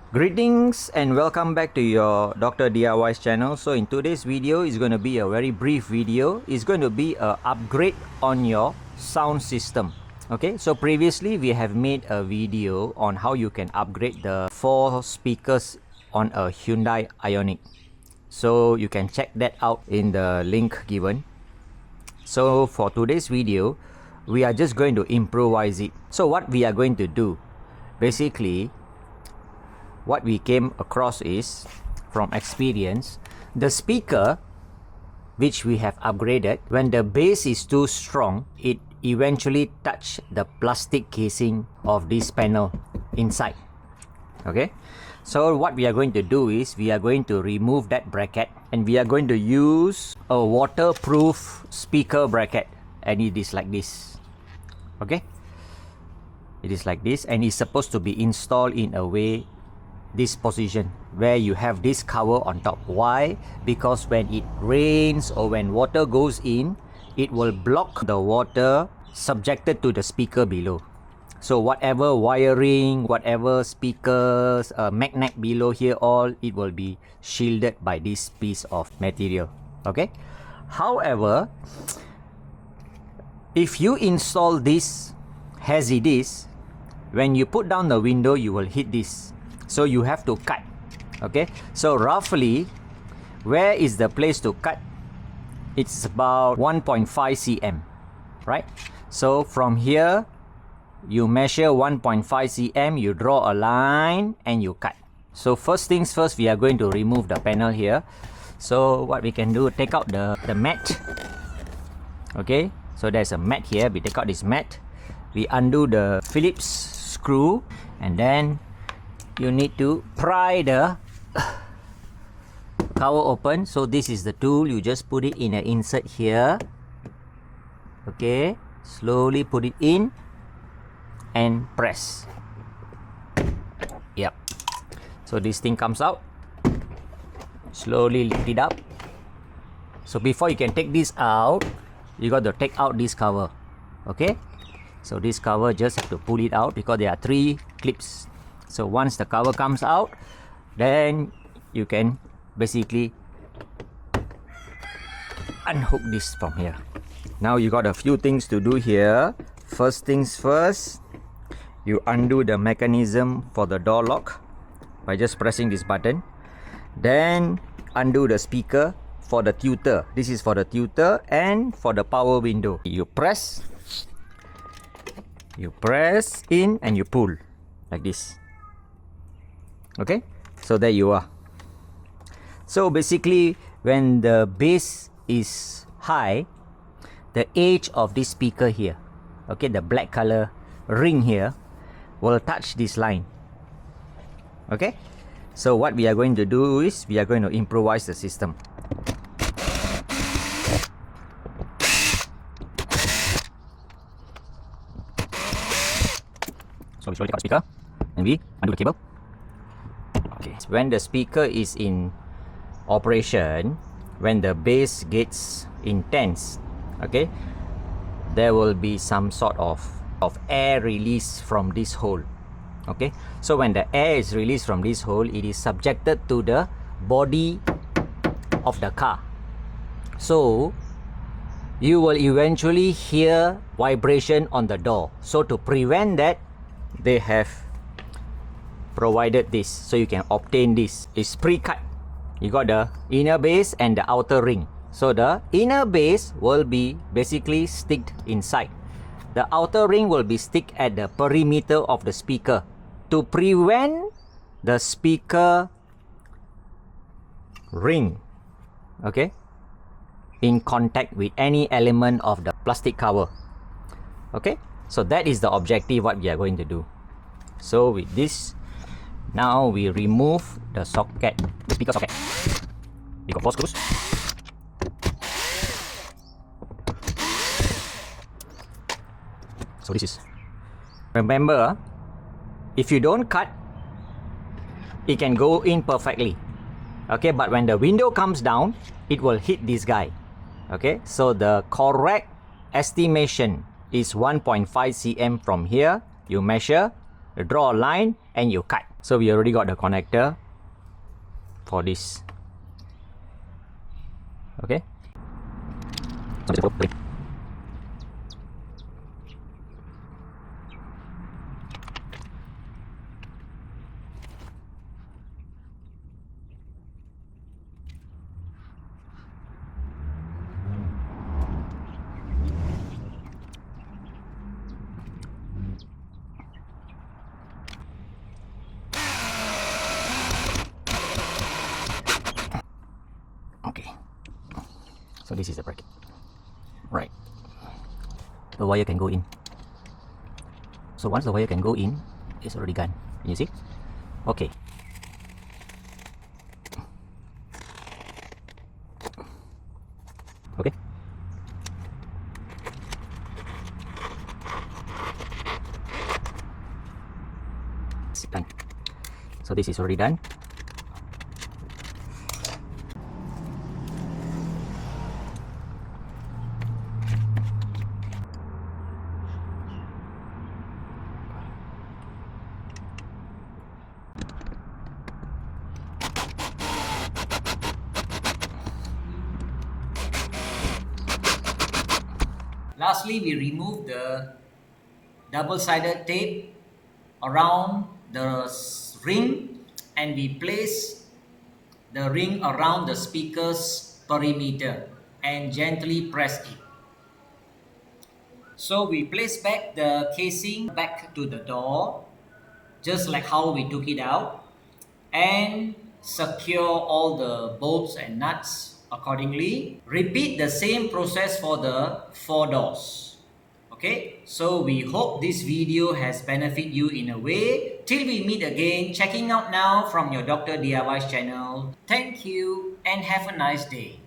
Greetings and welcome back to your Dr. DIY's channel. So in today's video is going to be a very brief video. It's going to be a upgrade on your sound system. Okay, so previously we have made a video on how you can upgrade the 4 speakers on a Hyundai Ioniq. So you can check that out in the link given. So for today's video, we are just going to improvise it. So what we are going to do, basically, what we came across is, from experience, the speaker which we have upgraded, when the bass is too strong, it eventually touch the plastic casing of this panel inside. Okay, so what we are going to do is, we are going to remove that bracket and we are going to use a waterproof speaker bracket, and it is like this. Okay, it is like this, and it's supposed to be installed in a way, this position where you have this cover on top. Why? Because when it rains or when water goes in, it will block the water subjected to the speaker below. So whatever wiring, whatever speakers, magnet below here, all it will be shielded by this piece of material. Okay, however, if you install this as it is, when you put down the window, you will hit this. So you have to cut. Okay, so roughly, where is the place to cut? It's about 1.5 cm, right? So from here, you measure 1.5 cm, you draw a line and you cut. So first things first, we are going to remove the panel here. So what we can do, take out the mat. Okay, so there's a mat here. We take out this mat, we undo the Phillips screw, and then you need to pry the cover open. So this is the tool, you just put it in an insert here. Okay, slowly put it in and press. Yep, so this thing comes out. Slowly lift it up. So before you can take this out, you got to take out this cover. Okay, so this cover, just have to pull it out because there are 3 clips. So once the cover comes out, then you can basically unhook this from here. Now you got a few things to do here. First things first, you undo the mechanism for the door lock by just pressing this button. Then undo the speaker for the tutor. This is for the tutor and for the power window. You press in and you pull like this. Okay, so there you are. So basically, when the bass is high, the edge of this speaker here, okay, the black color ring here, will touch this line. Okay, so what we are going to do is, we are going to improvise the system. So we slowly take out the speaker and we undo the cable. Okay, when the speaker is in operation, when the bass gets intense, okay, there will be some sort of air release from this hole. Okay, so when the air is released from this hole, it is subjected to the body of the car. So you will eventually hear vibration on the door. So to prevent that, they have provided this, so you can obtain this. It's pre-cut. You got the inner bass and the outer ring. So the inner bass will be basically sticked inside. The outer ring will be stick at the perimeter of the speaker to prevent the speaker ring, okay, in contact with any element of the plastic cover. Okay, so that is the objective what we are going to do. So with this, now we remove the socket, the speaker socket. We got 4 screws. So this is, remember, if you don't cut, it can go in perfectly. Okay, but when the window comes down, it will hit this guy. Okay, so the correct estimation is 1.5 cm from here. You measure, draw a line and you cut. So we already got the connector for this. Okay. Okay, so this is the bracket, right? The wire can go in. So once the wire can go in, it's already gone. Can you see? Okay. Okay. It's done. So this is already done. Lastly, we remove the double-sided tape around the ring and we place the ring around the speaker's perimeter and gently press it. So we place back the casing back to the door, just like how we took it out, and secure all the bolts and nuts accordingly. Repeat the same process for the 4 doors. Okay, so we hope this video has benefited you in a way. Till we meet again, checking out now from your Dr. DIY's channel. Thank you and have a nice day.